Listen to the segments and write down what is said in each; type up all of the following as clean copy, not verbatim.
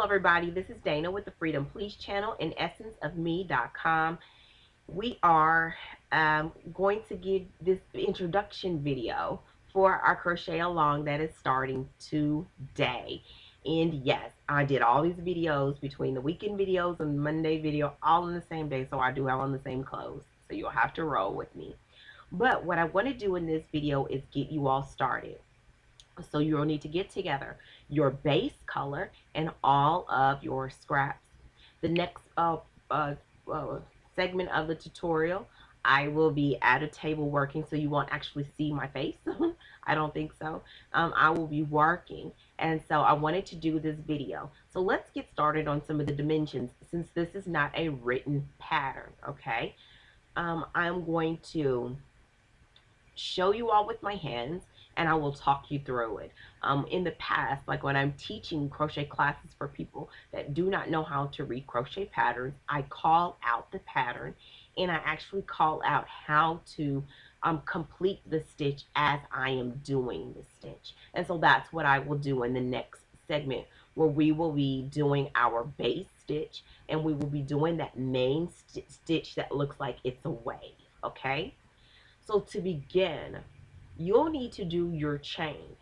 everybody, this is Dana with the Freedom Please channel and essenceofme.com. We are going to give this introduction video for our Crochet-A-Long that is starting today. And yes, I did all these videos between the weekend videos and the Monday video all in the same day, so I do have on the same clothes. So you'll have to roll with me. But what I want to do in this video is get you all started. So you'll need to get together your base color and all of your scraps. The next segment of the tutorial, I will be at a table working, so you won't actually see my face. I don't think so. I will be working, and so I wanted to do this video. So let's get started on some of the dimensions, since this is not a written pattern, okay? I'm going to show you all with my hands, and I will talk you through it. In the past, like when I'm teaching crochet classes for people that do not know how to read crochet patterns, I call out the pattern and I actually call out how to complete the stitch as I am doing the stitch. And so that's what I will do in the next segment, where we will be doing our base stitch and we will be doing that main stitch that looks like it's a wave, okay? So to begin, you'll need to do your chain.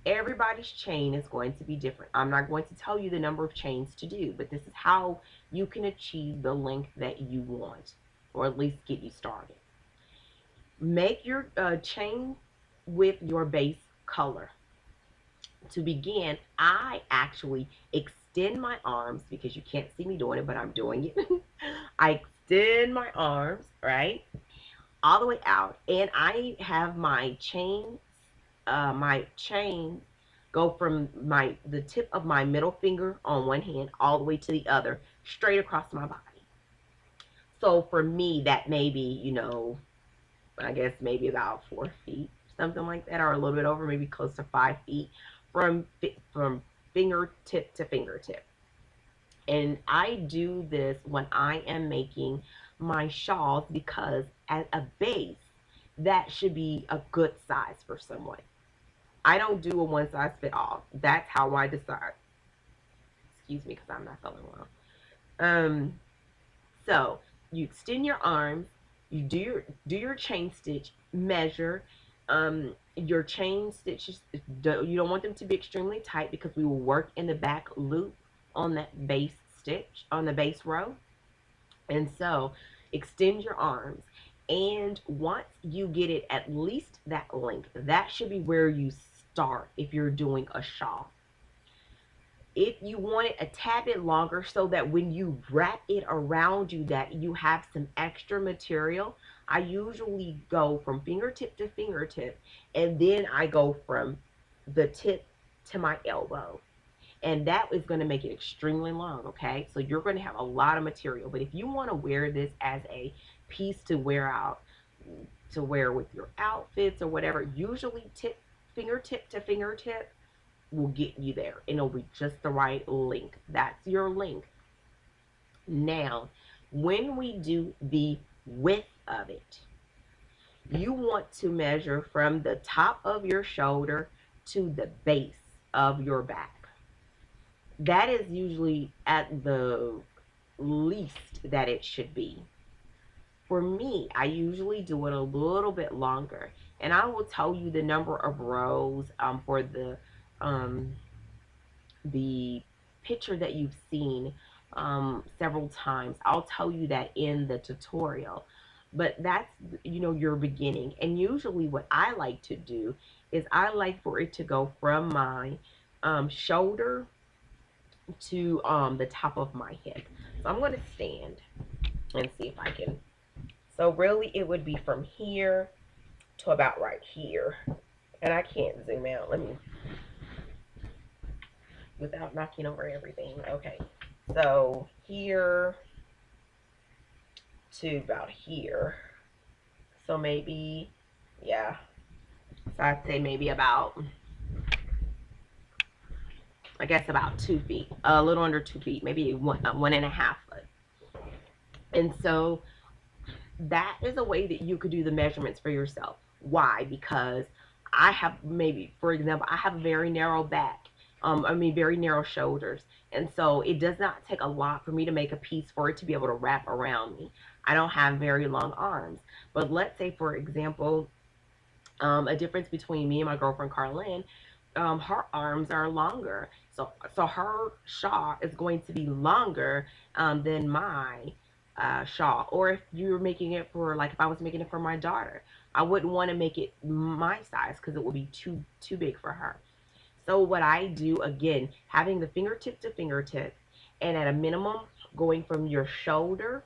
Everybody's chain is going to be different. I'm not going to tell you the number of chains to do, but this is how you can achieve the length that you want, or at least get you started. Make your chain with your base color. To begin, I actually extend my arms, because you can't see me doing it, but I'm doing it. I extend my arms, right, all the way out, and I have my chain go from the tip of my middle finger on one hand all the way to the other, straight across my body. So for me, that may be, you know, I guess maybe about 4 feet, something like that, or a little bit over, maybe close to 5 feet from fingertip to fingertip. And I do this when I am making my shawls, because as a base, that should be a good size for someone. I don't do a one size fit all. That's how I decide. Excuse me, because I'm not feeling well. So you extend your arms, you do your chain stitch, measure. Your chain stitches, you don't want them to be extremely tight, because we will work in the back loop on that base stitch, on the base row. And so extend your arms, and once you get it at least that length, that should be where you start if you're doing a shawl. If you want it a tad bit longer, so that when you wrap it around you, that you have some extra material, I usually go from fingertip to fingertip, and then I go from the tip to my elbow. And that is going to make it extremely long, okay? So you're going to have a lot of material. But if you want to wear this as a piece to wear out, to wear with your outfits or whatever, usually fingertip to fingertip will get you there. And it'll be just the right length. That's your length. Now, when we do the width of it, you want to measure from the top of your shoulder to the base of your back. That is usually at the least that it should be. For me, I usually do it a little bit longer, and I will tell you the number of rows for the picture that you've seen several times. I'll tell you that in the tutorial, but that's, you know, your beginning. And usually what I like to do is I like for it to go from my shoulder to the top of my hip. So I'm going to stand and see if I can. So really it would be from here to about right here. And I can't zoom out. Let me, without knocking over everything. Okay. So here to about here. So maybe, yeah. So I'd say maybe about, I guess about 2 feet, a little under 2 feet, maybe 1.5 foot. And so that is a way that you could do the measurements for yourself. Why? Because I have, maybe, for example, I have a very narrow back, very narrow shoulders. And so it does not take a lot for me to make a piece for it to be able to wrap around me. I don't have very long arms. But let's say, for example, a difference between me and my girlfriend Carlin, her arms are longer. So her shawl is going to be longer than my shawl. Or if you're making it for, like, if I was making it for my daughter, I wouldn't want to make it my size because it would be too big for her. So what I do, again, having the fingertip to fingertip, and at a minimum going from your shoulder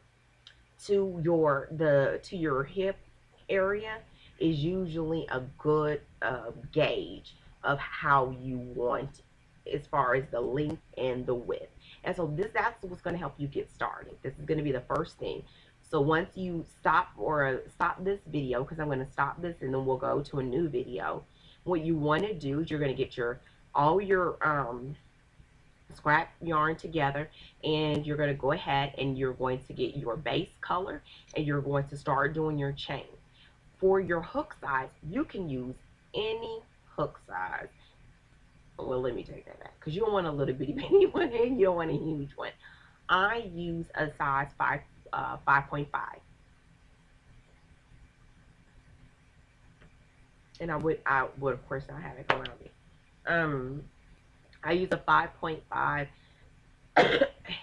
to your hip area is usually a good gauge of how you want as far as the length and the width. And so that's what's going to help you get started. This is going to be the first thing. So once you stop this video, because I'm going to stop this and then we'll go to a new video. What you want to do is you're going to get all your scrap yarn together, and you're going to go ahead and you're going to get your base color, and you're going to start doing your chain. For your hook size, you can use any hook size. Well, let me take that back, because you don't want a little bitty bitty one and you don't want a huge one. I use a size 5.5. And I would of course not have it around me. I use a 5.5.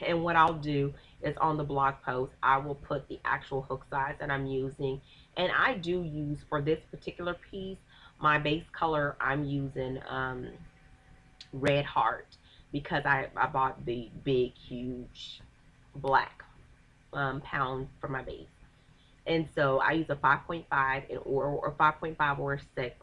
And what I'll do is on the blog post, I will put the actual hook size that I'm using. And I do use, for this particular piece, my base color, I'm using Red Heart, because I bought the big, huge black pound for my base. And so I use a 5.5 or 5.5 or a 6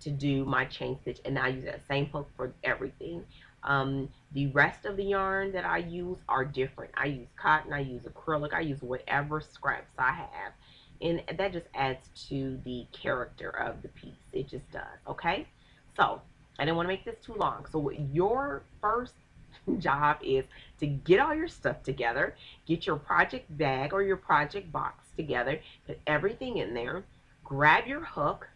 to do my chain stitch, and I use that same hook for everything. The rest of the yarn that I use are different. I use cotton, I use acrylic, I use whatever scraps I have, and that just adds to the character of the piece. It just does. Okay, so I didn't want to make this too long. So your first job is to get all your stuff together, get your project bag or your project box together, put everything in there, grab your hook.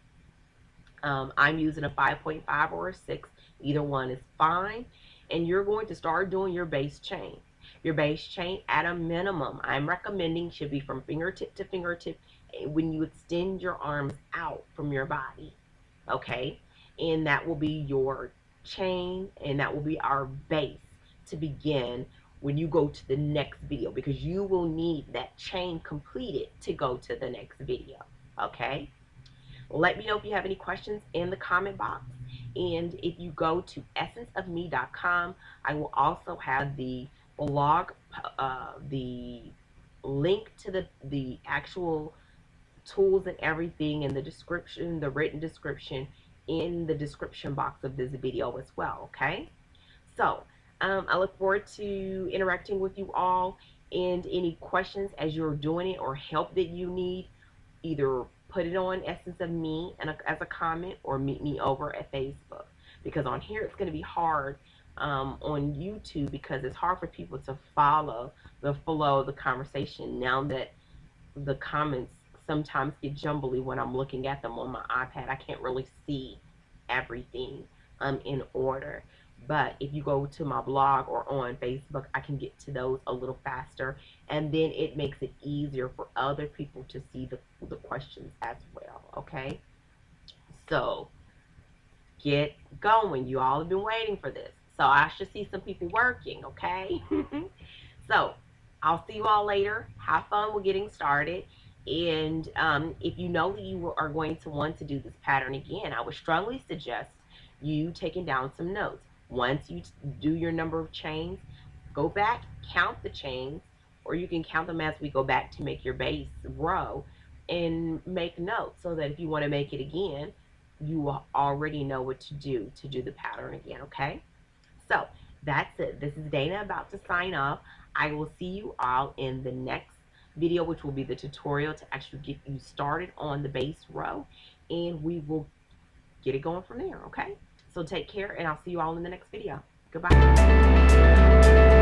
I'm using a 5.5 or a 6. Either one is fine. And you're going to start doing your base chain. Your base chain, at a minimum, I'm recommending, should be from fingertip to fingertip when you extend your arms out from your body. Okay? And that will be your chain, and that will be our base to begin when you go to the next video, because you will need that chain completed to go to the next video. Okay? Let me know if you have any questions in the comment box. And if you go to essenceofme.com, I will also have the blog, the link to the actual tools and everything in the description, the written description, in the description box of this video as well. Okay? So, I look forward to interacting with you all, and any questions as you're doing it or help that you need, either put it on Essence of Me and as a comment, or meet me over at Facebook, because on here it's going to be hard on YouTube, because it's hard for people to follow the flow of the conversation now that the comments sometimes get jumbly when I'm looking at them on my iPad. I can't really see everything in order. But if you go to my blog or on Facebook, I can get to those a little faster, and then it makes it easier for other people to see the questions as well. Okay, so get going. You all have been waiting for this, so I should see some people working. Okay. So I'll see you all later. Have fun with getting started. And if you know that you are going to want to do this pattern again, I would strongly suggest you taking down some notes. Once you do your number of chains, go back, count the chains, or you can count them as we go back to make your base row, and make notes so that if you want to make it again, you already know what to do the pattern again. Okay? So that's it. This is Dana about to sign off. I will see you all in the next video, which will be the tutorial to actually get you started on the base row, and we will get it going from there. Okay? So take care, and I'll see you all in the next video. Goodbye.